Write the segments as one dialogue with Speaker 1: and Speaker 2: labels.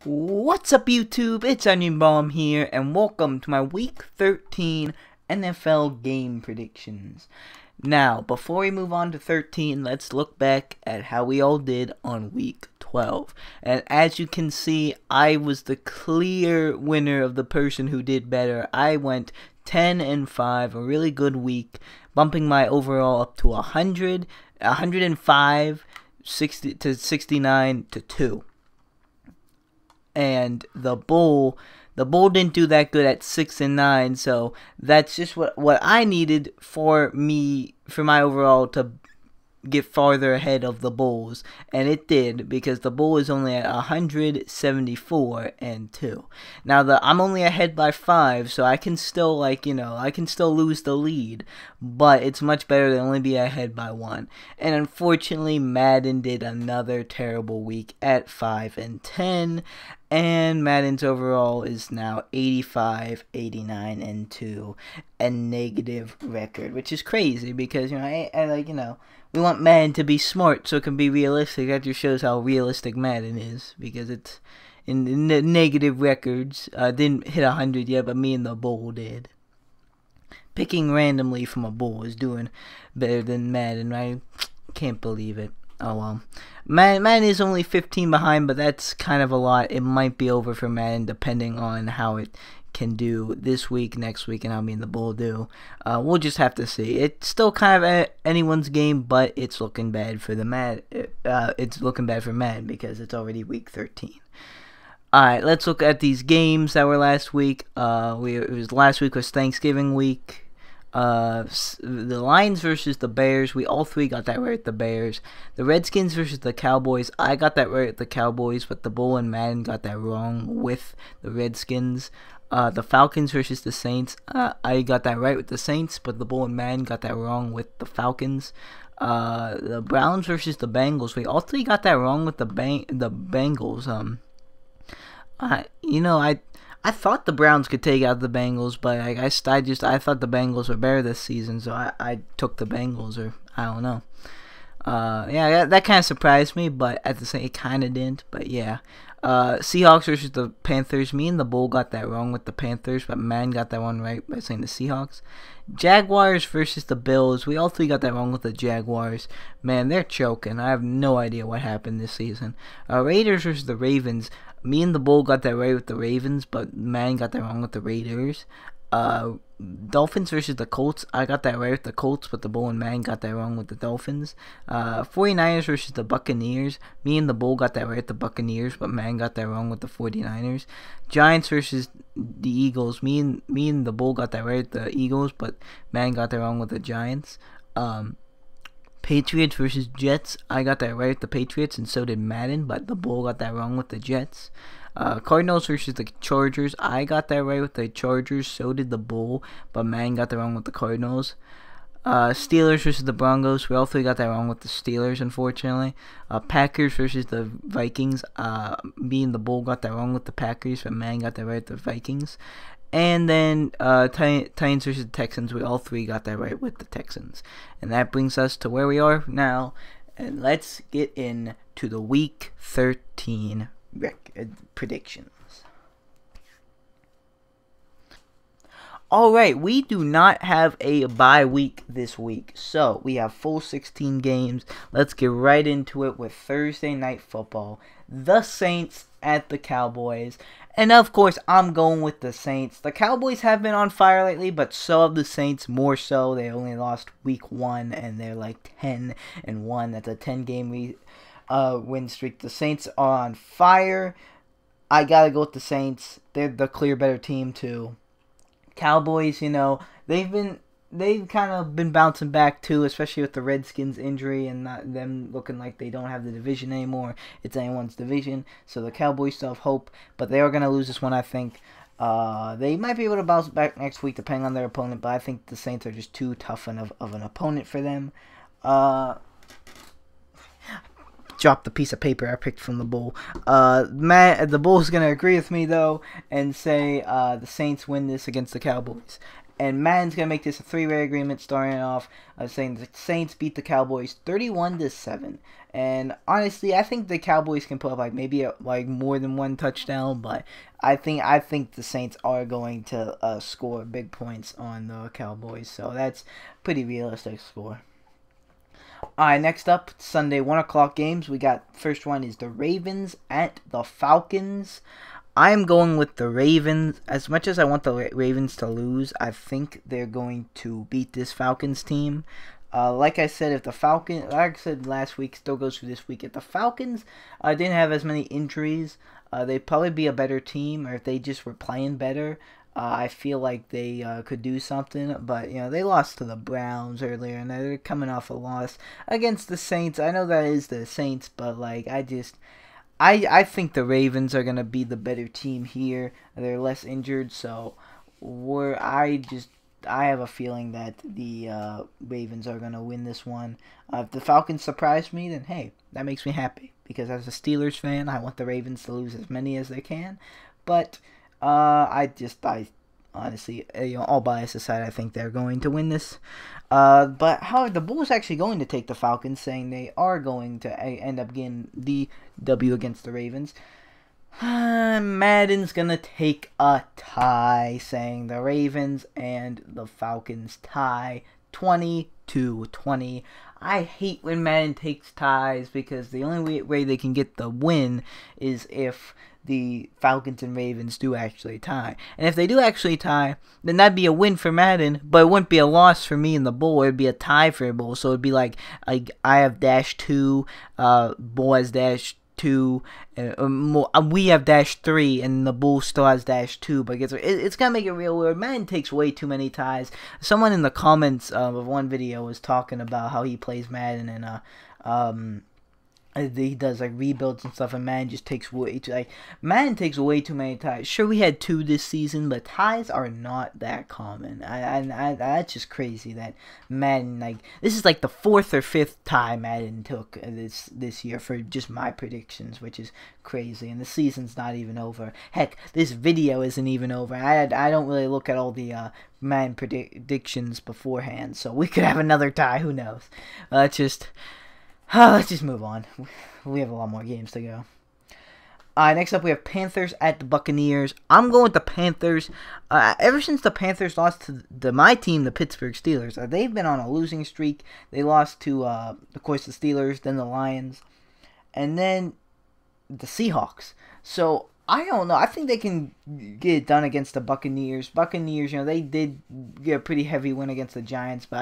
Speaker 1: What's up, YouTube? It's Onion Bomb here, and welcome to my Week 13 NFL game predictions. Now, before we move on to 13, let's look back at how we all did on Week 12. And as you can see, I was the clear winner of the person who did better. I went 10-5, a really good week, bumping my overall up to 105, 69 to 2. And the bull didn't do that good at 6-9, so that's just what I needed for my overall to get farther ahead of the Bulls, and it did, because the Bull is only at 174-2. Now I'm only ahead by 5, so I can still I can still lose the lead, but it's much better than only be ahead by 1. And unfortunately, Madden did another terrible week at 5-10. And Madden's overall is now 85-89-2, a negative record, which is crazy because we want Madden to be smart so it can be realistic. That just shows how realistic Madden is, because it's in the negative records. Didn't hit 100 yet, but me and the Bull did. Picking randomly from a Bull is doing better than Madden, right? Can't believe it. Oh well. Madden is only 15 behind, but that's kind of a lot. It might be over for Madden depending on how it can do this week, next week, and how me and the Bull do. We'll just have to see. It's still kind of anyone's game, but it's looking bad for the it's looking bad for Madden because it's already week 13. Alright, let's look at these games that were last week. Last week was Thanksgiving week. The Lions versus the Bears, we all three got that right at the Bears. The Redskins versus the Cowboys, I got that right at the Cowboys, but the Bull and Madden got that wrong with the Redskins. The Falcons versus the Saints, I got that right with the Saints, but the Bull and Madden got that wrong with the Falcons. The Browns versus the Bengals, we all three got that wrong with the Bengals. I thought the Browns could take out the Bengals, but I thought the Bengals were better this season, so I took the Bengals, or I don't know. Yeah, that kind of surprised me, but at the same, it kind of didn't. But yeah, Seahawks versus the Panthers. Me and the Bull got that wrong with the Panthers, but Man got that one right by saying the Seahawks. Jaguars versus the Bills. We all three got that wrong with the Jaguars. Man, they're choking. I have no idea what happened this season. Raiders versus the Ravens. Me and the Bull got that right with the Ravens, but Man got that wrong with the Raiders. Dolphins versus the Colts. I got that right with the Colts, but the Bull and Man got that wrong with the Dolphins. 49ers versus the Buccaneers. Me and the Bull got that right with the Buccaneers, but Man got that wrong with the 49ers. Giants versus the Eagles. Me and the Bull got that right with the Eagles, but Man got that wrong with the Giants. Patriots versus Jets. I got that right with the Patriots, and so did Madden, but the Bull got that wrong with the Jets. Cardinals versus the Chargers. I got that right with the Chargers, so did the Bull, but Man got that wrong with the Cardinals. Steelers versus the Broncos. We all three got that wrong with the Steelers, unfortunately. Packers versus the Vikings. Me and the Bull got that wrong with the Packers, but Man got that right with the Vikings. And then Titans versus the Texans. We all three got that right with the Texans. And that brings us to where we are now. And let's get into the Week 13 predictions. Alright, we do not have a bye week this week, so we have full 16 games. Let's get right into it with Thursday Night Football. The Saints at the Cowboys. And of course, I'm going with the Saints. The Cowboys have been on fire lately, but so have the Saints, more so. They only lost week 1, and they're like 10-1. That's a 10-game win streak. The Saints are on fire. I gotta go with the Saints. They're the clear better team too. Cowboys, they've kind of been bouncing back too, especially with the Redskins injury and not them looking like they don't have the division anymore. It's anyone's division, so the Cowboys still have hope, but they are going to lose this one, I think. They might be able to bounce back next week depending on their opponent, but I think the Saints are just too tough of an opponent for them. Dropped the piece of paper I picked from the Bull. The Bull's going to agree with me, though, and say the Saints win this against the Cowboys. And Madden's going to make this a 3-way agreement starting off saying the Saints beat the Cowboys 31-7. And honestly, I think the Cowboys can put up maybe more than one touchdown, but I think the Saints are going to score big points on the Cowboys. So that's pretty realistic score. Alright, next up, Sunday 1 o'clock games. We got, first one is the Ravens at the Falcons. I'm going with the Ravens. As much as I want the Ravens to lose, I think they're going to beat this Falcons team. Like I said, if the Falcons, like I said last week, still goes through this week. If the Falcons didn't have as many injuries, they'd probably be a better team. Or if they just were playing better, I feel like they could do something. But, they lost to the Browns earlier, and they're coming off a loss against the Saints. I know that is the Saints, but, I think the Ravens are going to be the better team here. They're less injured, so I have a feeling that the Ravens are going to win this one. If the Falcons surprise me, then hey, that makes me happy. Because as a Steelers fan, I want the Ravens to lose as many as they can. But I honestly, all bias aside, I think they're going to win this. But however, the Bulls actually going to take the Falcons, saying they are going to end up getting the W against the Ravens. Madden's gonna take a tie, saying the Ravens and the Falcons tie 20-20. I hate when Madden takes ties because the only way they can get the win is if the Falcons and Ravens do actually tie. And if they do actually tie, then that'd be a win for Madden, but it wouldn't be a loss for me and the Bull. It'd be a tie for the Bull. So it'd be like I have -2, Bull has -2, we have -3, and the Bull still has -2. But it's gonna make it real weird. Madden takes way too many ties. Someone in the comments of one video was talking about how he plays Madden, and he does rebuilds and stuff, and Madden just takes way too Madden takes way too many ties. Sure, we had 2 this season, but ties are not that common. That's just crazy that Madden this is the 4th or 5th tie Madden took this year for just my predictions, which is crazy. And the season's not even over. Heck, this video isn't even over. I don't really look at all the Madden predictions beforehand, so we could have another tie. Who knows? Let's just move on. We have a lot more games to go. Next up, we have Panthers at the Buccaneers. I'm going with the Panthers. Ever since the Panthers lost to my team, the Pittsburgh Steelers, they've been on a losing streak. They lost to, of course, the Steelers, then the Lions, and then the Seahawks. So I don't know. I think they can get it done against the Buccaneers. Buccaneers, they did get a pretty heavy win against the Giants, but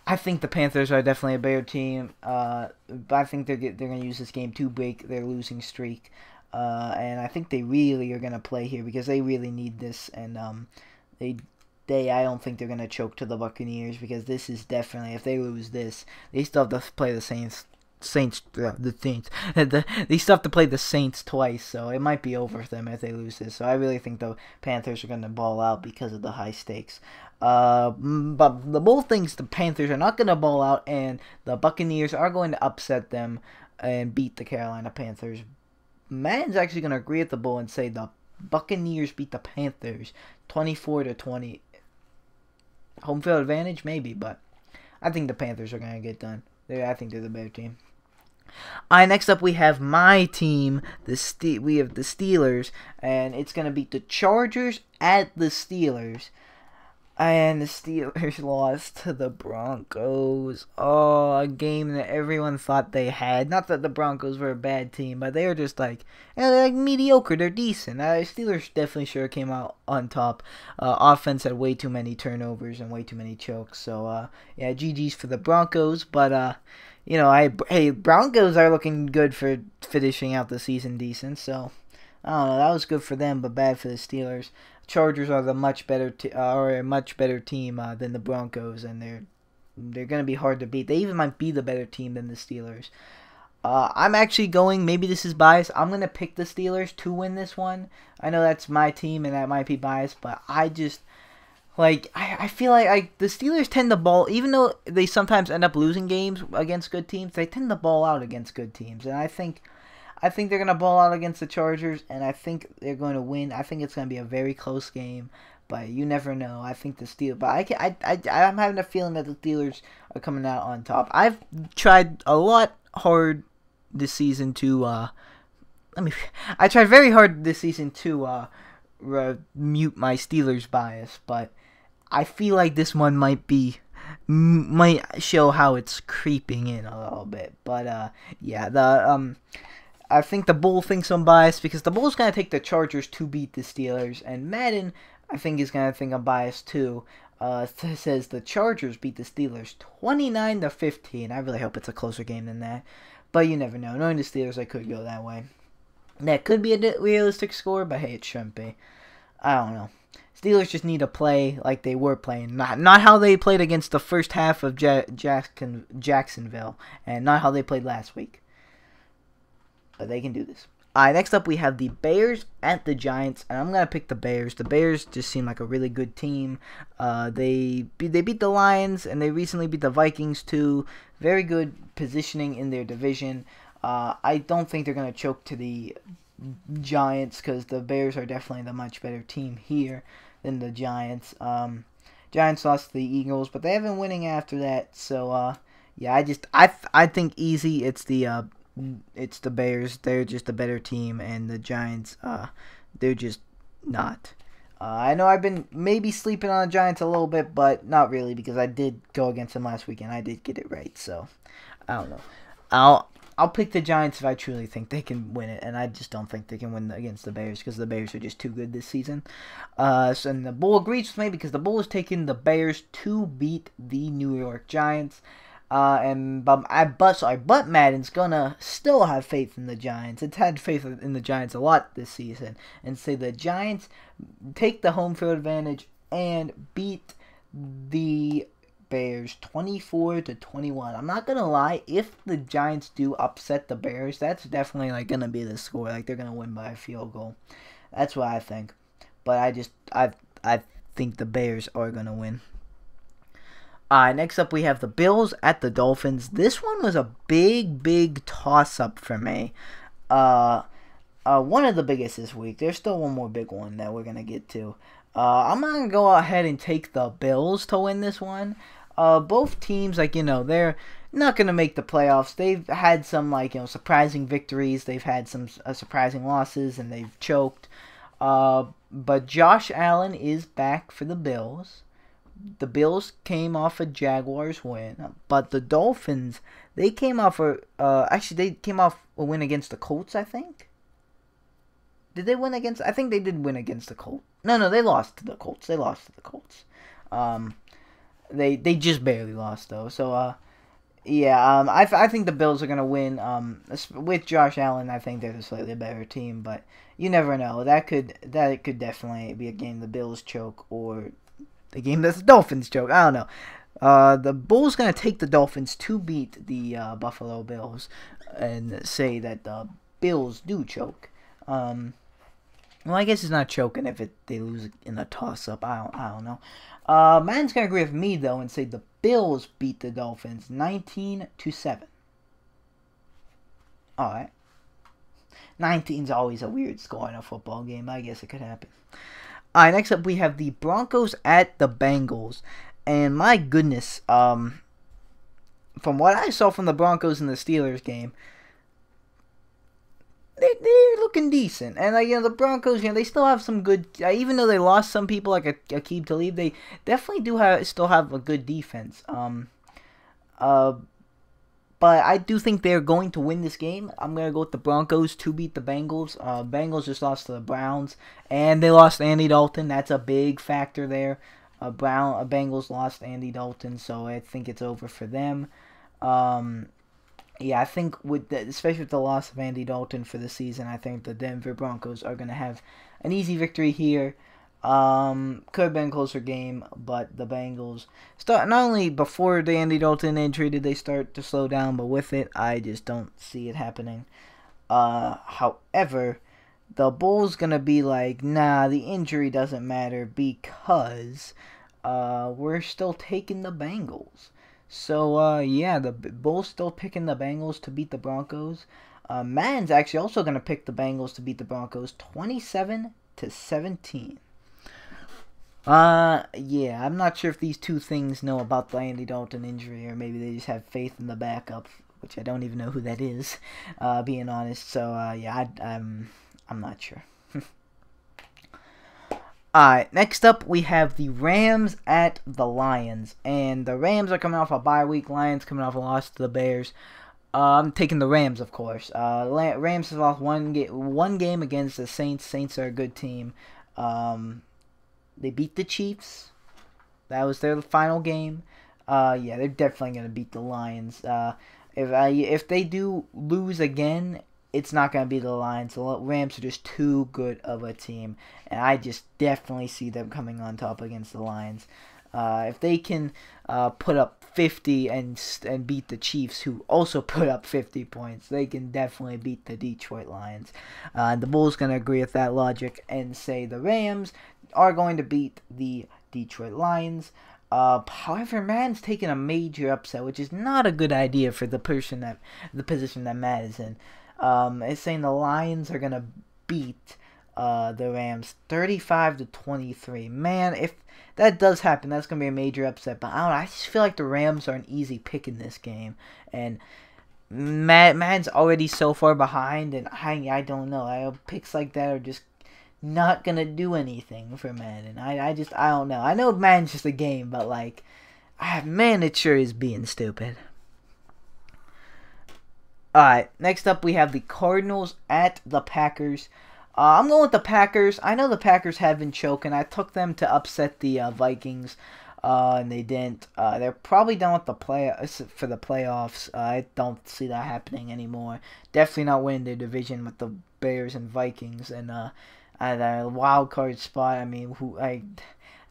Speaker 1: I think the Panthers are definitely a better team, but I think they're going to use this game to break their losing streak, and I think they really are going to play here because they really need this, and I don't think they're going to choke to the Buccaneers because this is definitely, if they lose this, they still have to play the Saints. They still have to play the Saints twice, so it might be over for them if they lose this. So I really think the Panthers are going to ball out because of the high stakes. But the Bull thinks the Panthers are not going to ball out, and the Buccaneers are going to upset them and beat the Carolina Panthers. Madden's actually going to agree with the Bull and say the Buccaneers beat the Panthers 24-20. Home field advantage, maybe, but I think the Panthers are going to get done. I think they're the better team. Next up we have my team. We have the Steelers, and it's going to beat the Chargers at the Steelers. And the Steelers lost to the Broncos. Oh, a game that everyone thought they had. Not that the Broncos were a bad team, but they were just they're mediocre. They're decent. Steelers definitely sure came out on top. Offense had way too many turnovers and way too many chokes. So, yeah, GG's for the Broncos. But, Broncos are looking good for finishing out the season decent. So, I don't know. That was good for them, but bad for the Steelers. Chargers are a much better team than the Broncos, and they're going to be hard to beat. They even might be the better team than the Steelers. I'm actually going, maybe this is biased, I'm going to pick the Steelers to win this one. I know that's my team, and that might be biased, but I just, I feel like the Steelers tend to ball, even though they sometimes end up losing games against good teams, they tend to ball out against good teams, and I think they're going to ball out against the Chargers, and I think they're going to win. I think it's going to be a very close game, but you never know. I think the Steelers, but I'm having a feeling that the Steelers are coming out on top. I've tried a lot hard this season to I tried very hard this season to mute my Steelers bias, but I feel like this one might show how it's creeping in a little bit. But yeah, I think the Bull thinks I'm biased because the Bull's gonna take the Chargers to beat the Steelers, and Madden I think is gonna think I'm biased too. Says the Chargers beat the Steelers 29-15. I really hope it's a closer game than that, but you never know. Knowing the Steelers, I could go that way. That could be a realistic score, but hey, it shouldn't be. I don't know. Steelers just need to play like they were playing. Not how they played against the first half of Jacksonville, and not how they played last week. But they can do this. Next up we have the Bears at the Giants, and I'm going to pick the Bears. The Bears just seem like a really good team. They beat the Lions, and they recently beat the Vikings too. Very good positioning in their division. I don't think they're going to choke to the Giants because the Bears are definitely the much better team here than the Giants. Giants lost to the Eagles, but they have been winning after that. So yeah, I think easy. It's the Bears. They're just a better team, and the Giants, they're just not. I know I've been maybe sleeping on the Giants a little bit, but not really because I did go against them last week and I did get it right. So I don't know. I'll pick the Giants if I truly think they can win it, and I just don't think they can win against the Bears because the Bears are just too good this season. And the Bull agrees with me because the Bull is taking the Bears to beat the New York Giants. But Madden's gonna still have faith in the Giants. It's had faith in the Giants a lot this season, and say the Giants take the home field advantage and beat the Bears 24-21. I'm not gonna lie, if the Giants do upset the Bears, that's definitely like gonna be the score. Like they're gonna win by a field goal. That's what I think. But I think the Bears are gonna win. Next up we have the Bills at the Dolphins. This one was a big toss-up for me. One of the biggest this week. There's still one more big one that we're gonna get to. I'm gonna go ahead and take the Bills to win this one. Both teams, they're not gonna make the playoffs. They've had some surprising victories. They've had some surprising losses, and they've choked. But Josh Allen is back for the Bills. The Bills came off a Jaguars win, but the Dolphins, they came off they came off a win against the Colts, I think. Did they win against? I think they did win against the Colts. No, they lost to the Colts. They just barely lost though. So yeah, I think the Bills are gonna win. With Josh Allen, I think they're the slightly better team, but you never know. That could definitely be a game the Bills choke or the game that the Dolphins choke. I don't know. The Bulls gonna take the Dolphins to beat the Buffalo Bills and say that the Bills do choke. Well, I guess it's not choking if they lose in a toss-up. I don't know. Madden's gonna agree with me though and say the Bills beat the Dolphins 19-7. All right. 19's always a weird score in a football game. I guess it could happen. All right. Next up, we have the Broncos at the Bengals, and my goodness, from what I saw from the Broncos in the Steelers game, they're looking decent. And the Broncos, they still have some good. Even though they lost some people like Aqib Talib, they definitely still have a good defense. But I do think they're going to win this game. I'm gonna go with the Broncos to beat the Bengals. Bengals just lost to the Browns, and they lost Andy Dalton. That's a big factor there. Bengals lost Andy Dalton, so I think it's over for them. Yeah, I think especially with the loss of Andy Dalton for the season, I think the Denver Broncos are going to have an easy victory here. Could have been a closer game, but the Bengals not only before the Andy Dalton injury did they start to slow down, but with it, I just don't see it happening. However, the Bulls going to be like, nah, the injury doesn't matter because we're still taking the Bengals. So, yeah, the Bulls still picking the Bengals to beat the Broncos. Madden's actually also going to pick the Bengals to beat the Broncos 27-17. Yeah, I'm not sure if these two things know about the Andy Dalton injury, or maybe they just have faith in the backup, which I don't even know who that is, being honest. So, yeah, I'm not sure. Alright, next up we have the Rams at the Lions. And the Rams are coming off a bye week. Lions coming off a loss to the Bears. I'm taking the Rams, of course. Rams have lost one game against the Saints. Saints are a good team. They beat the Chiefs. That was their final game. Yeah, they're definitely going to beat the Lions. If they do lose again, it's not going to be the Lions. The Rams are just too good of a team. And I just definitely see them coming on top against the Lions. If they can put up 50 and beat the Chiefs, who also put up 50 points, they can definitely beat the Detroit Lions. And the Bulls going to agree with that logic and say the Rams are going to beat the Detroit Lions. However, Madden's taking a major upset, which is not a good idea for the position that Matt is in. It's saying the Lions are gonna beat the Rams 35-23. Man, if that does happen, that's gonna be a major upset. But I don't know. I just feel like the Rams are an easy pick in this game, and Madden's already so far behind, and I don't know. Picks like that are just not gonna do anything for Madden. I don't know. I know Madden's just a game, but like, man, it sure is being stupid. Alright, next up we have the Cardinals at the Packers. I'm going with the Packers. I know the Packers have been choking. I took them to upset the Vikings, and they didn't. They're probably done with the for the playoffs. I don't see that happening anymore. Definitely not winning their division with the Bears and Vikings, and at a wild card spot. I mean, I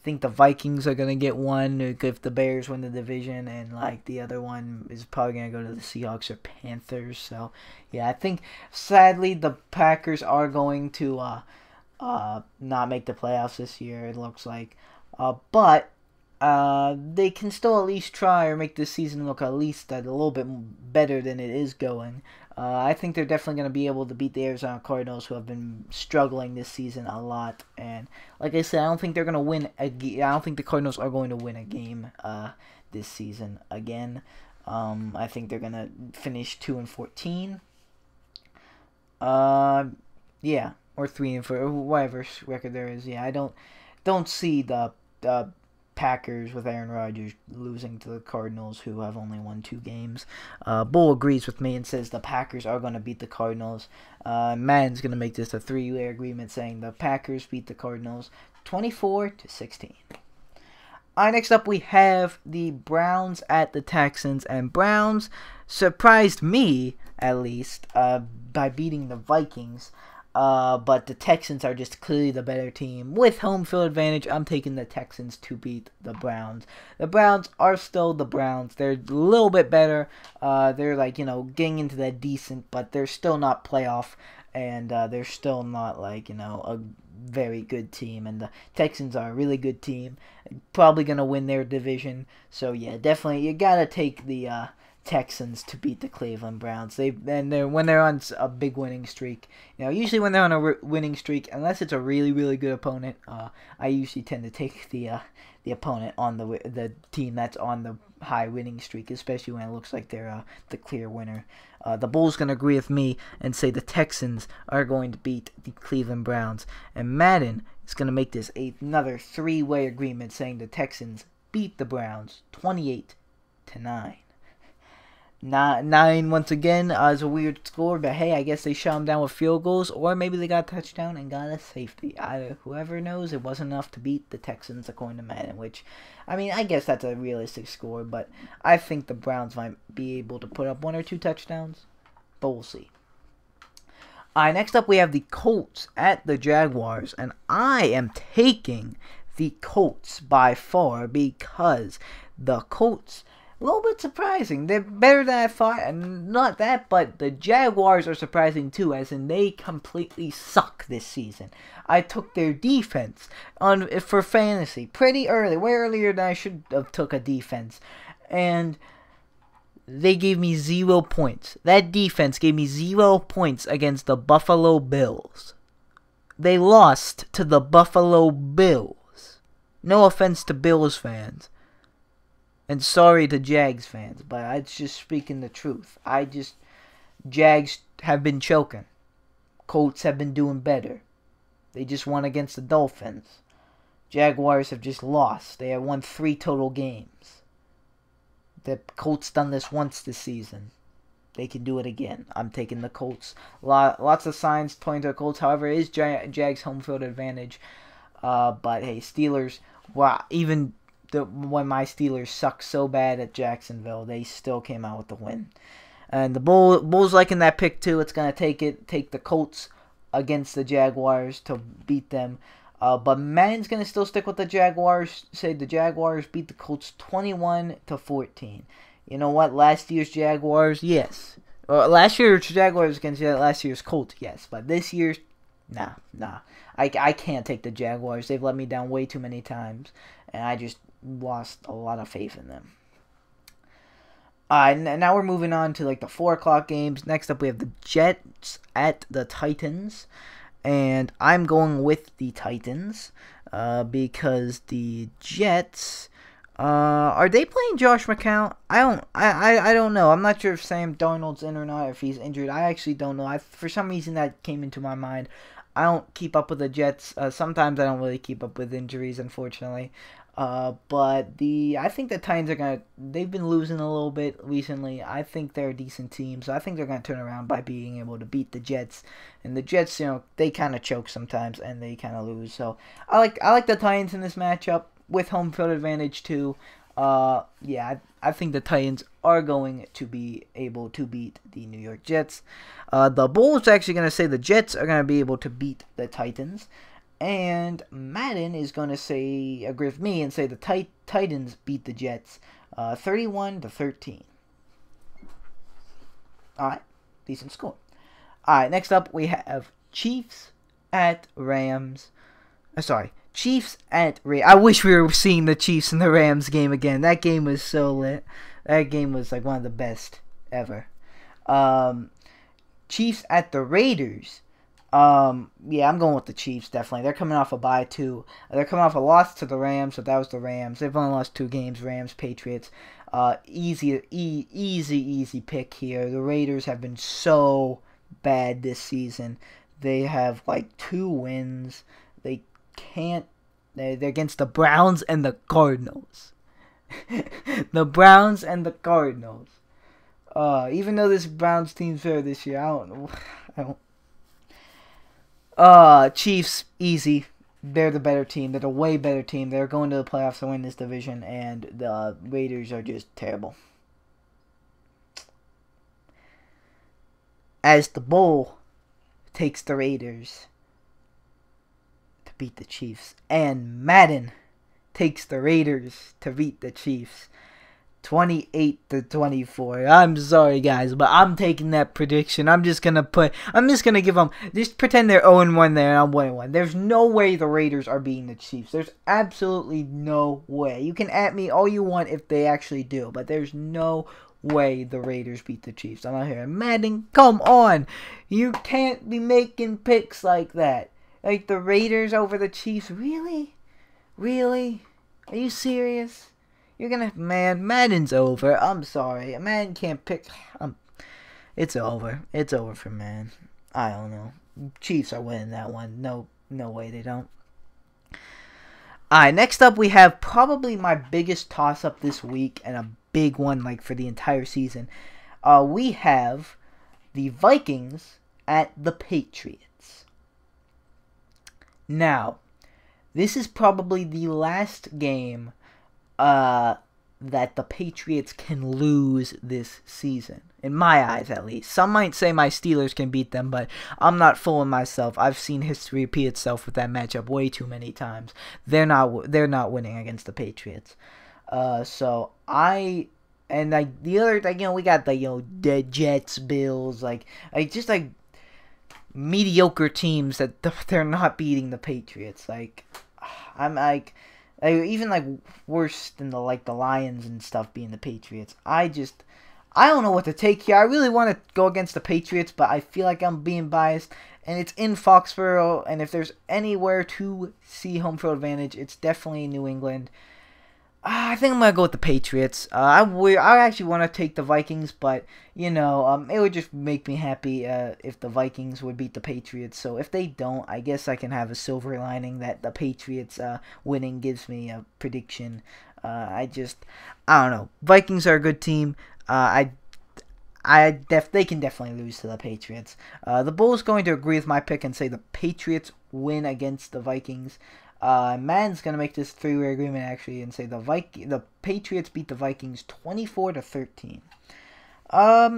Speaker 1: think the Vikings are gonna get one if the Bears win the division, and like the other one is probably gonna go to the Seahawks or Panthers. So yeah, I think sadly the Packers are going to not make the playoffs this year. It looks like, but they can still at least try or make this season look at least a little bit better than it is going. I think they're definitely going to be able to beat the Arizona Cardinals, who have been struggling this season a lot. And like I said, I don't think they're going to win I don't think the Cardinals are going to win a game this season again. I think they're going to finish 2-14. Yeah, or 3-4, whatever record there is. Yeah, I don't see the Packers with Aaron Rodgers losing to the Cardinals, who have only won 2 games. Bull agrees with me and says the Packers are going to beat the Cardinals. Madden's going to make this a 3-way agreement, saying the Packers beat the Cardinals 24-16. Next up we have the Browns at the Texans, and Browns surprised me, at least, by beating the Vikings. But the Texans are just clearly the better team. With home field advantage, I'm taking the Texans to beat the Browns. The Browns are still the Browns. They're a little bit better. They're like, getting into that decent, but they're still not playoff. And they're still not like, a very good team. And the Texans are a really good team. Probably going to win their division. So, yeah, definitely you got to take the Texans to beat the Cleveland Browns. When they're on a big winning streak, usually when they're on a winning streak, unless it's a really really good opponent, I usually tend to take the opponent on the team that's on the high winning streak, especially when it looks like they're the clear winner. The Bulls gonna agree with me and say the Texans are going to beat the Cleveland Browns, and Madden is gonna make this another 3-way agreement, saying the Texans beat the Browns 28-9. 9 once again is a weird score, but hey, I guess they shut them down with field goals, or maybe they got a touchdown and got a safety. Whoever knows, it wasn't enough to beat the Texans according to Madden, which, I mean, I guess that's a realistic score, but I think the Browns might be able to put up 1 or 2 touchdowns, but we'll see. Next up we have the Colts at the Jaguars, and I am taking the Colts by far because the Colts, a little bit surprising. They're better than I thought, and not that, but the Jaguars are surprising too, as in they completely suck this season. I took their defense for fantasy pretty early, way earlier than I should have took a defense, and they gave me 0 points. That defense gave me 0 points against the Buffalo Bills. They lost to the Buffalo Bills. No offense to Bills fans. And sorry to Jags fans, but it's just speaking the truth. Jags have been choking. Colts have been doing better. They just won against the Dolphins. Jaguars have just lost. They have won 3 total games. The Colts done this once this season. They can do it again. I'm taking the Colts. Lots of signs pointing to the Colts. However, it is Jags' home field advantage. But hey, Steelers. Wow, even when my Steelers suck so bad at Jacksonville, they still came out with the win. And the Bulls liking that pick too. It's gonna take the Colts against the Jaguars to beat them. But Madden's gonna still stick with the Jaguars. Say the Jaguars beat the Colts 21-14. You know what? Last year's Jaguars, yes. Last year's Jaguars against last year's Colts, yes. But this year's, nah. I can't take the Jaguars. They've let me down way too many times, and I just lost a lot of faith in them. Now we're moving on to like the 4 o'clock games. Next up, we have the Jets at the Titans, and I'm going with the Titans because the Jets. Are they playing Josh McCown? I don't know. I'm not sure if Sam Darnold's in or not, if he's injured. I actually don't know. For some reason that came into my mind. I don't keep up with the Jets. Sometimes I don't really keep up with injuries, unfortunately. But I think the Titans they've been losing a little bit recently. I think they're a decent team, so I think they're gonna turn around by being able to beat the Jets. And the Jets, they kind of choke sometimes and they kind of lose. So I like the Titans in this matchup with home field advantage too. I think the Titans are going to be able to beat the New York Jets. The Bulls are actually going to say the Jets are going to be able to beat the Titans. And Madden is going to agree with me and say the Titans beat the Jets 31-13. Alright, decent score. Alright, next up we have Chiefs at Rams. Chiefs at Rams. I wish we were seeing the Chiefs and the Rams game again. That game was so lit. That game was like one of the best ever. Chiefs at the Raiders. I'm going with the Chiefs, definitely. They're coming off a bye, too. They're coming off a loss to the Rams, so that was the Rams. They've only lost 2 games, Rams, Patriots. Easy pick here. The Raiders have been so bad this season. They have, 2 wins. They're against the Browns and the Cardinals. The Browns and the Cardinals. Even though this Browns team's fair this year, I don't. Chiefs, easy. They're the better team. They're the way better team. They're going to the playoffs to win this division, and the Raiders are just terrible. As the Bull takes the Raiders to beat the Chiefs, and Madden takes the Raiders to beat the Chiefs 28-24. I'm sorry, guys, but I'm taking that prediction. I'm just gonna give them. Just pretend they're 0-1 there, and I'm 1-1. There's no way the Raiders are beating the Chiefs. There's absolutely no way. You can at me all you want if they actually do, but there's no way the Raiders beat the Chiefs. I'm not here. Madden, come on! You can't be making picks like that. Like the Raiders over the Chiefs. Really? Really? Are you serious? You're gonna, Madden's over. I'm sorry. Madden can't pick. It's over. It's over for Madden. I don't know. Chiefs are winning that one. No way they don't. Alright, next up we have probably my biggest toss-up this week and a big one for the entire season. We have the Vikings at the Patriots. Now, this is probably the last game that the Patriots can lose this season. In my eyes, at least. Some might say my Steelers can beat them, but I'm not fooling myself. I've seen history repeat itself with that matchup way too many times. They're not winning against the Patriots. The other, we got the Jets, Bills, just mediocre teams that they're not beating the Patriots. I'm even worse than the Lions and stuff being the Patriots. I don't know what to take here. I really want to go against the Patriots, but I feel like I'm being biased. And it's in Foxborough, and if there's anywhere to see home field advantage, it's definitely New England. I think I'm going to go with the Patriots. I actually want to take the Vikings, but, you know, it would just make me happy if the Vikings would beat the Patriots. So if they don't, I guess I can have a silver lining that the Patriots winning gives me a prediction. I don't know. Vikings are a good team. They can definitely lose to the Patriots. The Bulls going to agree with my pick and say the Patriots win against the Vikings. Madden's gonna make this three-way agreement actually and say the Patriots beat the Vikings 24-13.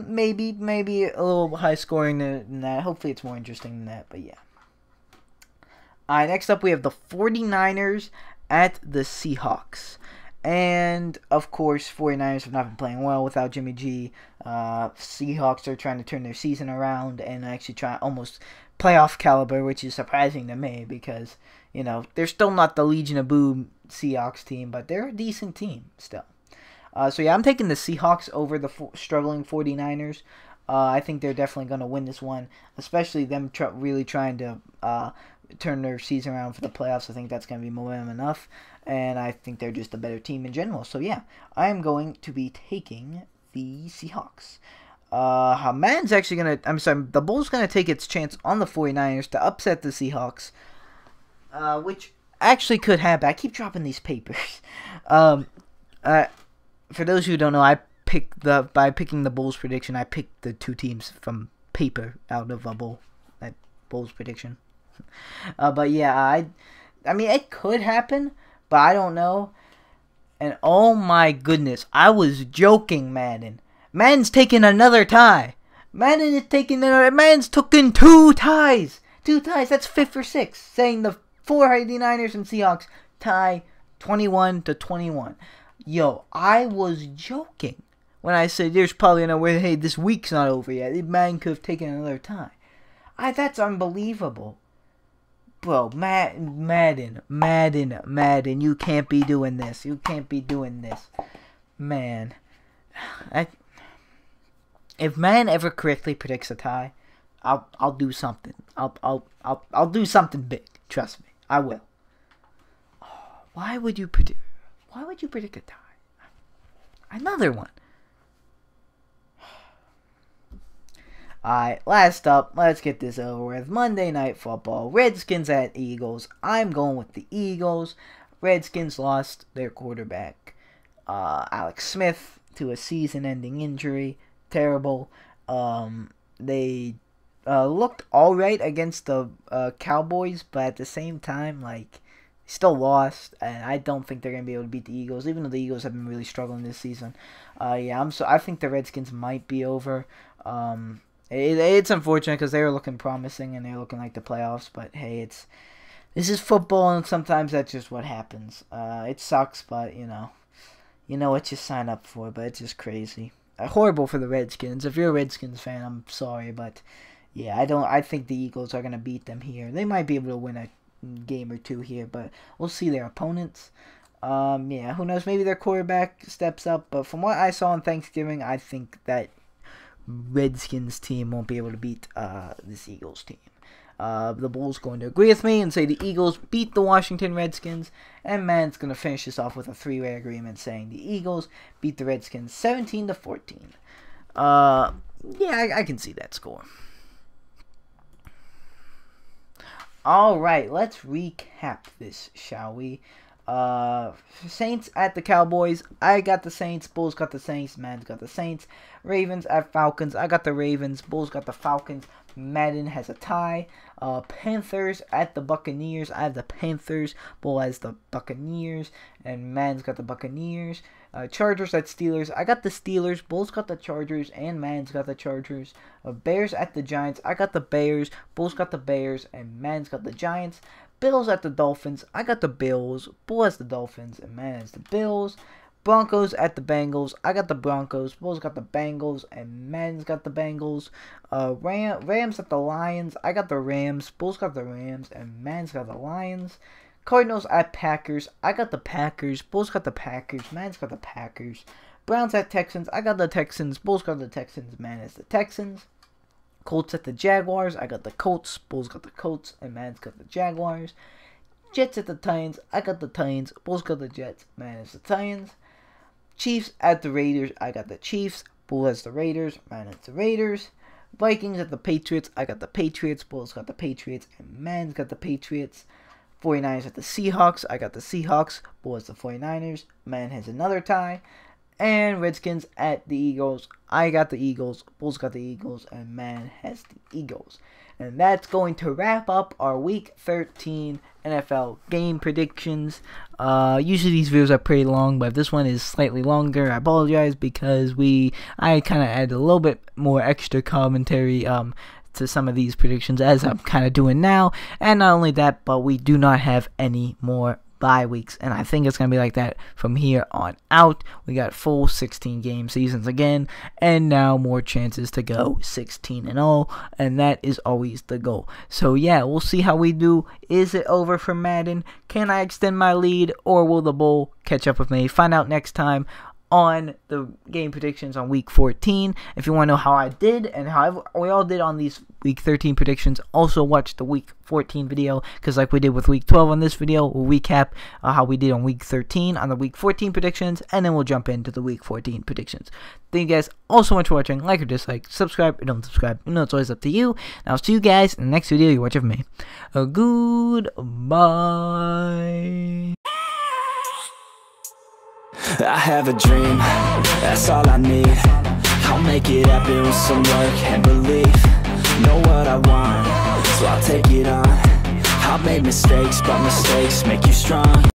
Speaker 1: Maybe a little high scoring than that. Hopefully it's more interesting than that, but yeah. Next up we have the 49ers at the Seahawks. And, of course, 49ers have not been playing well without Jimmy G. Seahawks are trying to turn their season around and actually try almost playoff caliber, which is surprising to me because, you know, they're still not the Legion of Boom Seahawks team, but they're a decent team still. So, yeah, I'm taking the Seahawks over the struggling 49ers. I think they're definitely going to win this one, especially them really trying to turn their season around for the playoffs. I think that's going to be momentum enough, and I think they're just a better team in general. So, yeah, I am going to be taking the Seahawks. Madden's actually going to, the Bulls going to take its chance on the 49ers to upset the Seahawks, which actually could happen. I keep dropping these papers. For those who don't know, by picking the Bulls prediction, I picked the two teams from paper out of a bowl. That Bulls prediction. But yeah, I mean, it could happen, but I don't know. And oh my goodness, I was joking, Madden. Madden's taking another tie. Madden's taking 2 ties. 2 ties, that's 5th or 6th. Saying the 49ers and Seahawks tie 21-21. Yo, I was joking when I said there's probably no way, hey, this week's not over yet. Madden could have taken another tie. That's unbelievable. Bro, Madden, you can't be doing this. You can't be doing this. Man. If Madden ever correctly predicts a tie, I'll do something. I'll do something big. Trust me. I will. Why would you predict a tie? Another one. Alright, last up, let's get this over with. Monday Night Football, Redskins at Eagles. I'm going with the Eagles. Redskins lost their quarterback, Alex Smith, to a season-ending injury. Terrible. They looked alright against the Cowboys, but at the same time, like, still lost, and I don't think they're going to be able to beat the Eagles, even though the Eagles have been really struggling this season. I think the Redskins might be over. It's unfortunate because they were looking promising and they're looking like the playoffs, but hey, this is football, and sometimes that's just what happens. It sucks, but you know what you sign up for. But it's just crazy, horrible for the Redskins. If you're a Redskins fan, I'm sorry, but yeah, I think the Eagles are gonna beat them here. They might be able to win a game or two here, but we'll see their opponents. Yeah, who knows? Maybe their quarterback steps up, but from what I saw on Thanksgiving, I think that Redskins team won't be able to beat this Eagles team. The Bulls going to agree with me and say the Eagles beat the Washington Redskins, and Man's going to finish this off with a 3-way agreement saying the Eagles beat the Redskins 17-14. Yeah, I can see that score. Alright, let's recap this, shall we? Saints at the Cowboys. I got the Saints. Bulls got the Saints. Madden's got the Saints. Ravens at Falcons. I got the Ravens. Bulls got the Falcons. Madden has a tie. Panthers at the Buccaneers. I have the Panthers. Bull has the Buccaneers. And Madden's got the Buccaneers. Chargers at Steelers. I got the Steelers. Bulls got the Chargers. And Madden's got the Chargers. Bears at the Giants. I got the Bears. Bulls got the Bears. And Madden's got the Giants. Bills at the Dolphins. I got the Bills. Bull has the Dolphins. And man has the Bills. Broncos at the Bengals. I got the Broncos. Bulls got the Bengals. And Madden's got the Bengals. Rams at the Lions. I got the Rams. Bulls got the Rams. And Madden's got the Lions. Cardinals at Packers. I got the Packers. Bulls got the Packers. Madden's got the Packers. Browns at Texans. I got the Texans. Bulls got the Texans. Man, it's the Texans. Colts at the Jaguars. I got the Colts. Bulls got the Colts. And Man's got the Jaguars. Jets at the Titans. I got the Titans. Bulls got the Jets. Man, it's the Titans. Chiefs at the Raiders. I got the Chiefs. Bulls has the Raiders. Man, it's the Raiders. Vikings at the Patriots. I got the Patriots. Bulls got the Patriots. And Man's got the Patriots. 49ers at the Seahawks. I got the Seahawks. Bulls the 49ers. Man has another tie. And Redskins at the Eagles. I got the Eagles. Bulls got the Eagles. And Man has the Eagles. And that's going to wrap up our Week 13 NFL game predictions. Usually these videos are pretty long, but this one is slightly longer. I apologize because I kind of added a little bit more extra commentary to some of these predictions, as I'm kind of doing now. And not only that, but we do not have any more bye weeks, and I think it's going to be like that from here on out. We got full 16 game seasons again, and now more chances to go 16-0, and that is always the goal. So yeah, we'll see how we do. Is it over for Madden? Can I extend my lead, or will the Bull catch up with me? Find out next time on the game predictions on Week 14. If you want to know how I did and how we all did on these Week 13 predictions, also watch the Week 14 video, because like we did with Week 12 on this video, we'll recap how we did on Week 13 on the Week 14 predictions, and then we'll jump into the Week 14 predictions. Thank you guys all so much for watching. Like or dislike, subscribe or don't subscribe. You know, it's always up to you. And I'll see you guys in the next video you watch of me. Goodbye.
Speaker 2: I have a dream, that's all I need. I'll make it happen with some work and belief. Know what I want, so I'll take it on. I've made mistakes, but mistakes make you strong.